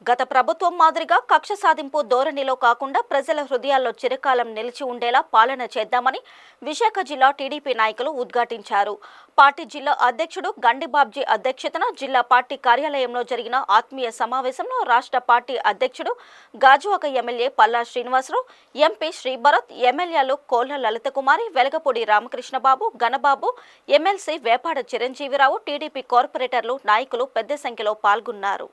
గత ప్రభుత్వం మాదిరిగా కక్ష సాధింపు ధోరణిలో కాకుండా ప్రజల హృదయాల్లో చిరకాలం నిలిచి ఉండేలా పాలన చేద్దామని విశాఖ జిల్లా టీడీపీ నాయకులు ఉద్ఘాటించారు. పార్టీ జిల్లా అధ్యక్షుడు గండిబాబ్జీ అధ్యక్షతన జిల్లా పార్టీ కార్యాలయంలో జరిగిన ఆత్మీయ సమావేశంలో రాష్ట్ర పార్టీ అధ్యక్షుడు గాజువాక ఎమ్మెల్యే పల్లా శ్రీనివాసరావు, ఎంపీ శ్రీభరత్, ఎమ్మెల్యేలు కోళ్ల లలితకుమారి, వెలగపూడి రామకృష్ణబాబు, గణబాబు, ఎమ్మెల్సీ వేపాడ చిరంజీవిరావు, టీడీపీ కార్పొరేటర్లు, నాయకులు పెద్ద సంఖ్యలో పాల్గొన్నారు.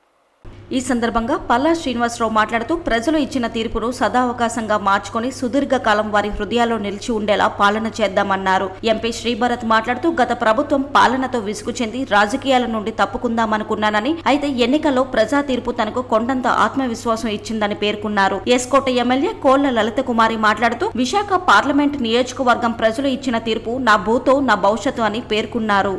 ఈ సందర్భంగా పల్లా శ్రీనివాసరావు మాట్లాడుతూ ప్రజలు ఇచ్చిన తీర్పును సదావకాశంగా మార్చుకొని సుదీర్ఘకాలం వారి హృదయాల్లో నిలిచి ఉండేలా పాలన చేద్దామన్నారు. ఎంపీ శ్రీభరత్ మాట్లాడుతూ గత ప్రభుత్వం పాలనతో విసుగు చెంది రాజకీయాల నుండి తప్పుకుందామనుకున్నానని, అయితే ఎన్నికల్లో ప్రజా తీర్పు తనకు కొండంత ఆత్మవిశ్వాసం ఇచ్చిందని పేర్కొన్నారు. ఎస్కోట ఎమ్మెల్యే కోళ్ల లలితకుమారి మాట్లాడుతూ విశాఖ పార్లమెంట్ నియోజకవర్గం ప్రజలు ఇచ్చిన తీర్పు నా భూతో నా భవిష్యత్తు అని పేర్కొన్నారు.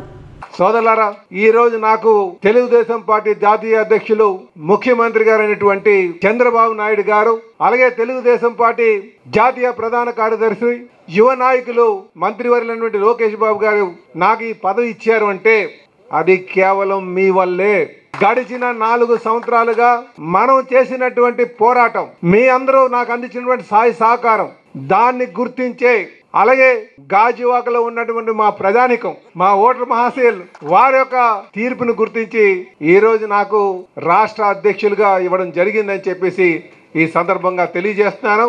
సోదరులారా, ఈ రోజు నాకు తెలుగుదేశం పార్టీ జాతీయ అధ్యక్షులు ముఖ్యమంత్రి గారైనటువంటి చంద్రబాబు నాయుడు గారు, అలాగే తెలుగుదేశం పార్టీ జాతీయ ప్రధాన కార్యదర్శి, యువ నాయకులు, మంత్రివర్యులైనటువంటి లోకేష్ బాబు గారు నాకు ఈ పదవి ఇచ్చారు అంటే అది కేవలం మీ వల్లే. గడిచిన 4 సంవత్సరాలుగా మనం చేసినటువంటి పోరాటం, మీ అందరూ నాకు అందించినటువంటి సహాయ సహకారం, దాన్ని గుర్తించే, అలాగే గాజువాకలో ఉన్నటువంటి మా ప్రజానికం, మా ఓటర్ మహాశయులు వారి యొక్క తీర్పును గుర్తించి ఈ రోజు నాకు రాష్ట్ర అధ్యక్షులుగా ఇవ్వడం జరిగిందని చెప్పేసి ఈ సందర్భంగా తెలియజేస్తున్నాను.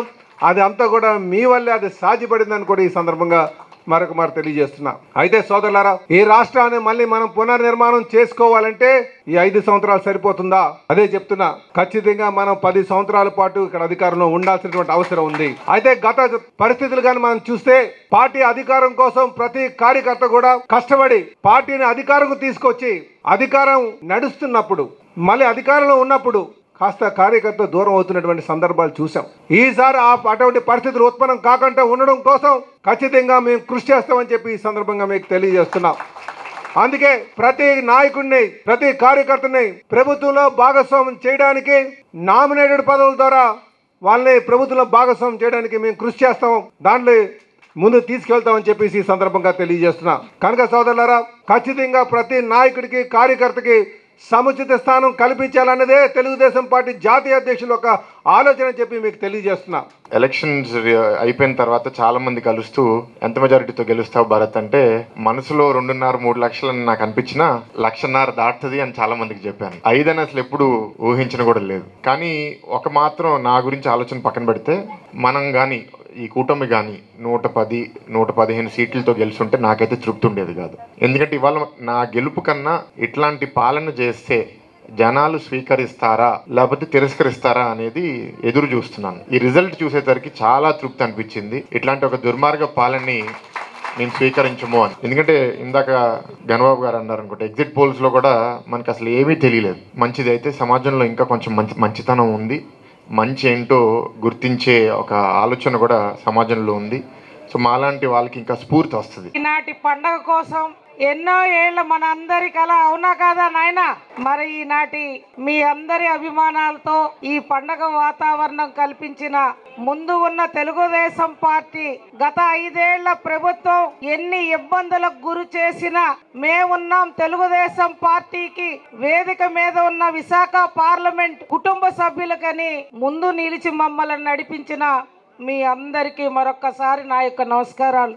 అది అంతా కూడా మీ వల్లే అది సాధ్యపడిందని కూడా ఈ సందర్భంగా మరొక తెలియజేస్తున్నా. అయితే సోదరులారా, ఈ రాష్ట్రాన్ని మళ్ళీ మనం పునర్నిర్మాణం చేసుకోవాలంటే ఈ 5 సంవత్సరాలు సరిపోతుందా? అదే చెప్తున్నా. ఖచ్చితంగా మనం 10 సంవత్సరాల పాటు ఇక్కడ అధికారంలో ఉండాల్సినటువంటి అవసరం ఉంది. అయితే గత పరిస్థితులు కానీ మనం చూస్తే పార్టీ అధికారం కోసం ప్రతి కార్యకర్త కూడా కష్టపడి పార్టీని అధికారంకు తీసుకొచ్చి అధికారం నడుస్తున్నప్పుడు, మళ్ళీ అధికారంలో ఉన్నప్పుడు కాస్త కార్యకర్త దూరం అవుతున్నటువంటి సందర్భాలు చూసాం. ఈసారి అటువంటి పరిస్థితులు ఉత్పన్నం కాకుండా ఉండడం కోసం ఖచ్చితంగా మేము కృషి చేస్తామని చెప్పి ఈ సందర్భంగా మీకు తెలియజేస్తున్నాం. అందుకే ప్రతి నాయకుడిని, ప్రతి కార్యకర్తని ప్రభుత్వంలో భాగస్వామ్యం చేయడానికి, నామినేటెడ్ పదవుల ద్వారా వాళ్ళని ప్రభుత్వంలో భాగస్వామ్యం చేయడానికి మేము కృషి చేస్తాం, దాంట్లో ముందు తీసుకెళ్తామని చెప్పేసి ఈ సందర్భంగా తెలియజేస్తున్నాం. కనుక సోదరులారా, ఖచ్చితంగా ప్రతి నాయకుడికి, కార్యకర్తకి సముచిత స్థానం కల్పించాలన్నదే తెలుగుదేశం పార్టీ జాతీయ అధ్యక్షుల యొక్క ఆలోచన చెప్పి మీకు తెలియజేస్తున్నా. ఎలక్షన్స్ అయిపోయిన తర్వాత చాలా మంది కలుస్తూ ఎంత మెజారిటీతో గెలుస్తావు భరత్ అంటే మనసులో 2.5-3 లక్షలని నాకు అనిపించినా 1.5 దాటుతుంది అని చాలా మందికి చెప్పాను. 5 అని అసలు ఎప్పుడు ఊహించిన కూడా లేదు. కానీ ఒక మాత్రం నా గురించి ఆలోచన పక్కన పెడితే, మనం కానీ ఈ కూటమి కానీ 110-115 సీట్లతో గెలుచుంటే నాకైతే తృప్తి ఉండేది కాదు. ఎందుకంటే ఇవాళ నా గెలుపు కన్నా ఇట్లాంటి పాలన చేస్తే జనాలు స్వీకరిస్తారా లేకపోతే తిరస్కరిస్తారా అనేది ఎదురు చూస్తున్నాను. ఈ రిజల్ట్ చూసేసరికి చాలా తృప్తి అనిపించింది. ఇట్లాంటి ఒక దుర్మార్గ పాలనని మేము స్వీకరించము అని. ఎందుకంటే ఇందాక గణబాబు గారు అన్నారు అనుకుంటే, ఎగ్జిట్ పోల్స్లో కూడా మనకు అసలు ఏమీ తెలియలేదు. మంచిది అయితే సమాజంలో ఇంకా కొంచెం మంచితనం ఉంది, మంచి ఏంటో గుర్తించే ఒక ఆలోచన కూడా సమాజంలో ఉంది. సో మాలాంటి వాళ్ళకి ఇంకా స్ఫూర్తి వస్తుంది. ఈనాటి పండగ కోసం ఎన్నో ఏళ్ళ మన అందరి కళ, అవునా కాదా నాయన? మరి ఈనాటి మీ అందరి అభిమానాలతో ఈ పండగ వాతావరణం కల్పించిన ముందు ఉన్న తెలుగుదేశం పార్టీ, గత 5 ఏళ్ల ప్రభుత్వం ఎన్ని ఇబ్బందులకు గురి చేసినా మేమున్నాం. తెలుగుదేశం పార్టీకి వేదిక మీద ఉన్న విశాఖ పార్లమెంట్ కుటుంబ సభ్యులకని ముందు నిలిచి మమ్మల్ని నడిపించిన మీ అందరికీ మరొక్కసారి నా యొక్క నమస్కారాలు.